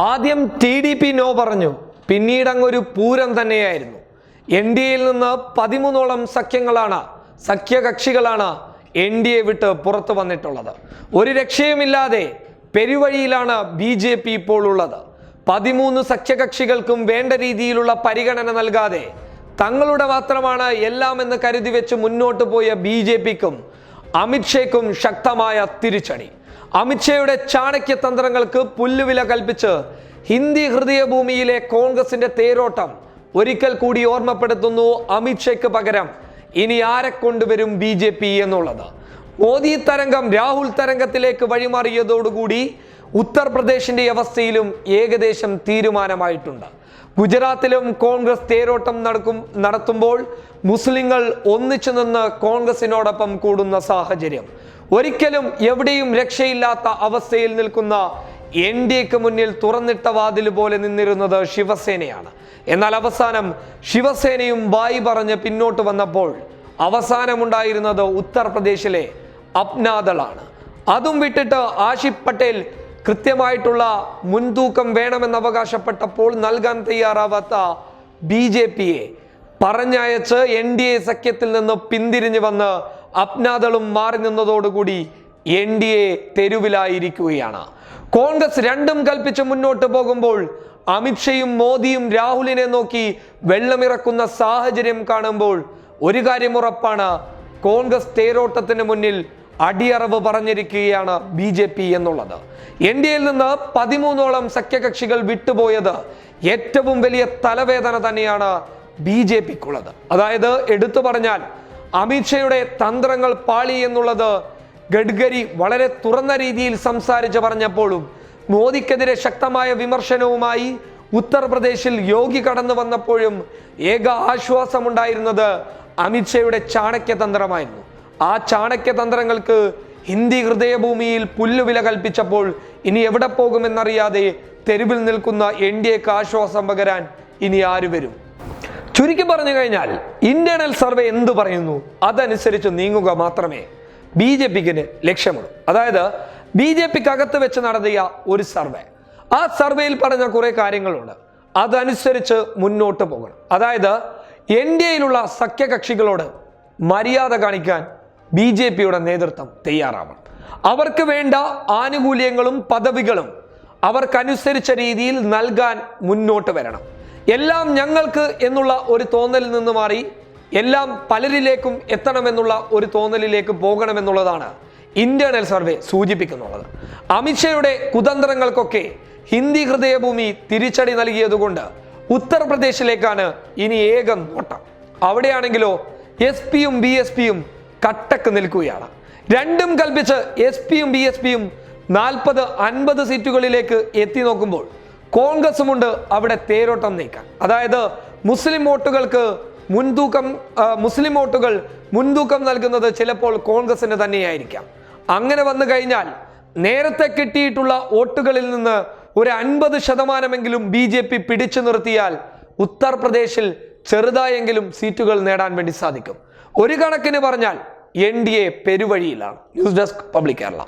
ആദ്യം TDP no പറഞ്ഞു, പിന്നീട് അങ്ങൊരു പൂരം തന്നെയായിരുന്നു. NDAയിൽ നിന്ന് 13ഓളം സഖ്യകക്ഷികളാണ് NDA വിട്ട് പുറത്തു വന്നിട്ടുള്ളത്. ഒരു രക്ഷയുമില്ലാതെ പെരുവഴിയിലാണ് BJP ഇപ്പോൾ ഉള്ളത്. 13 സഖ്യകക്ഷികൾക്കും വേണ്ട രീതിയിലുള്ള പരിഗണന നൽകാതെ തങ്ങളുടെ മാത്രമാണ് എല്ലാം എന്ന് കരുതി വെച്ച് മുന്നോട്ട് പോയ BJPക്കും അമിത്ഷയ്ക്കും ശക്തമായ തിരിച്ചടി. അമിത്ഷയുടെ ചാണക്യ തന്ത്രങ്ങൾക്ക് പുല്ലുവില കൽപ്പിച്ച് ഹിന്ദി ഹൃദയഭൂമിയിലെ കോൺഗ്രസിന്റെ തേരോട്ടം ഒരിക്കൽ കൂടി ഓർമ്മപ്പെടുത്തുന്നു. അമിത്ഷയ്ക്ക് പകരം ഇനി ആരെ കൊണ്ടുവരും BJP എന്നുള്ളത്. മോദി തരംഗം രാഹുൽ തരംഗത്തിലേക്ക് വഴിമാറിയതോടുകൂടി ഉത്തർപ്രദേശിന്റെ അവസ്ഥയിലും ഏകദേശം തീരുമാനമായിട്ടുണ്ട്. ഗുജറാത്തിലും കോൺഗ്രസ് തേരോട്ടം നടത്തുമ്പോൾ മുസ്ലിങ്ങൾ ഒന്നിച്ചു നിന്ന് കോൺഗ്രസിനോടൊപ്പം കൂടുന്ന സാഹചര്യം. ഒരിക്കലും എവിടെയും രക്ഷയില്ലാത്ത അവസ്ഥയിൽ നിൽക്കുന്ന NDAക്ക് മുന്നിൽ തുറന്നിട്ട വാതിൽ പോലെ നിന്നിരുന്നത് ശിവസേനയാണ്. എന്നാൽ അവസാനം ശിവസേനയും ബായി പറഞ്ഞ് പിന്നോട്ട് വന്നപ്പോൾ അവസാനമുണ്ടായിരുന്നത് ഉത്തർപ്രദേശിലെ അപ്നാദളാണ്. അതും വിട്ടിട്ട് ആഷിഫ് പട്ടേൽ കൃത്യമായിട്ടുള്ള മുൻതൂക്കം വേണമെന്ന് അവകാശപ്പെട്ടപ്പോൾ നൽകാൻ തയ്യാറാവാത്ത BJPയെ പറഞ്ഞയച്ച് NDA സഖ്യത്തിൽ നിന്ന് പിന്തിരിഞ്ഞു വന്ന് അപ്നാദളും മാറി നിന്നതോടുകൂടി NDA തെരുവിലായിരിക്കുകയാണ്. കോൺഗ്രസ് രണ്ടും കൽപ്പിച്ച് മുന്നോട്ട് പോകുമ്പോൾ അമിത്ഷയും മോദിയും രാഹുലിനെ നോക്കി വെള്ളമിറക്കുന്ന സാഹചര്യം കാണുമ്പോൾ ഒരു കാര്യം ഉറപ്പാണ്, കോൺഗ്രസ് തേരോട്ടത്തിന് മുന്നിൽ അടിയറവ് പറഞ്ഞിരിക്കുകയാണ് BJP എന്നുള്ളത്. NDAയിൽ നിന്ന് 13ഓളം സഖ്യകക്ഷികൾ വിട്ടുപോയത് ഏറ്റവും വലിയ തലവേദന തന്നെയാണ് BJPക്കുള്ളത്. അതായത് എടുത്തു പറഞ്ഞാൽ അമിത്ഷയുടെ തന്ത്രങ്ങൾ പാളി എന്നുള്ളത് ഗഡ്കരി വളരെ തുറന്ന രീതിയിൽ സംസാരിച്ച് പറഞ്ഞപ്പോഴും മോദിക്കെതിരെ ശക്തമായ വിമർശനവുമായി ഉത്തർപ്രദേശിൽ യോഗി കടന്നു വന്നപ്പോഴും ഏക ആശ്വാസമുണ്ടായിരുന്നത് അമിത്ഷയുടെ ചാണക്യതന്ത്രമായിരുന്നു. ആ ചാണക്യതന്ത്രങ്ങൾക്ക് ഹിന്ദി ഹൃദയഭൂമിയിൽ പുല്ലുവില കൽപ്പിച്ചപ്പോൾ ഇനി എവിടെ പോകുമെന്നറിയാതെ തെരുവിൽ നിൽക്കുന്ന NDAക്ക് ആശ്വാസം പകരാൻ ഇനി ആര് വരും? ചുരുക്കി പറഞ്ഞു കഴിഞ്ഞാൽ ഇന്റേണൽ സർവേ എന്തു പറയുന്നു അതനുസരിച്ച് നീങ്ങുക മാത്രമേ BJPക്ക് ലക്ഷ്യമുള്ളൂ. അതായത് BJPക്ക് അകത്ത് വെച്ച് നടത്തിയ ഒരു സർവേ, ആ സർവേയിൽ പറഞ്ഞ കുറെ കാര്യങ്ങളുണ്ട്. അതനുസരിച്ച് മുന്നോട്ട് പോകണം. അതായത് NDAയിലുള്ള സഖ്യകക്ഷികളോട് മര്യാദ കാണിക്കാൻ BJPയുടെ നേതൃത്വം തയ്യാറാവണം. അവർക്ക് വേണ്ട ആനുകൂല്യങ്ങളും പദവികളും അവർക്കനുസരിച്ച രീതിയിൽ നൽകാൻ മുന്നോട്ട് വരണം. എല്ലാം ഞങ്ങൾക്ക് എന്നുള്ള ഒരു തോന്നലിൽ നിന്ന് മാറി എല്ലാം പലരിലേക്കും എത്തണമെന്നുള്ള ഒരു തോന്നലിലേക്ക് പോകണമെന്നുള്ളതാണ് ഇന്റേണൽ സർവേ സൂചിപ്പിക്കുന്നുള്ളത്. അമിത്ഷയുടെ കുതന്ത്രങ്ങൾക്കൊക്കെ ഹിന്ദി ഹൃദയഭൂമി തിരിച്ചടി നൽകിയതുകൊണ്ട് ഉത്തർപ്രദേശിലേക്കാണ് ഇനി ഏക നോട്ടം. അവിടെയാണെങ്കിലോ SP-യും BSPയും കട്ടക്ക് നിൽക്കുകയാണ്. രണ്ടും കൽപ്പിച്ച് SP-യും BSPയും 40-50 സീറ്റുകളിലേക്ക് എത്തി നോക്കുമ്പോൾ കോൺഗ്രസുമുണ്ട് അവിടെ തേരോട്ടം നീക്കാൻ. അതായത് മുസ്ലിം വോട്ടുകൾ മുൻതൂക്കം നൽകുന്നത് ചിലപ്പോൾ കോൺഗ്രസിന് തന്നെയായിരിക്കാം. അങ്ങനെ വന്നു കഴിഞ്ഞാൽ നേരത്തെ കിട്ടിയിട്ടുള്ള വോട്ടുകളിൽ നിന്ന് ഒരു 50% BJP പിടിച്ചു നിർത്തിയാൽ ഉത്തർപ്രദേശിൽ ചെറുതായെങ്കിലും സീറ്റുകൾ നേടാൻ വേണ്ടി സാധിക്കും. ഒരു കണക്കിന് പറഞ്ഞാൽ NDA പെരുവഴിയിലാണ്. News desk public Kerala.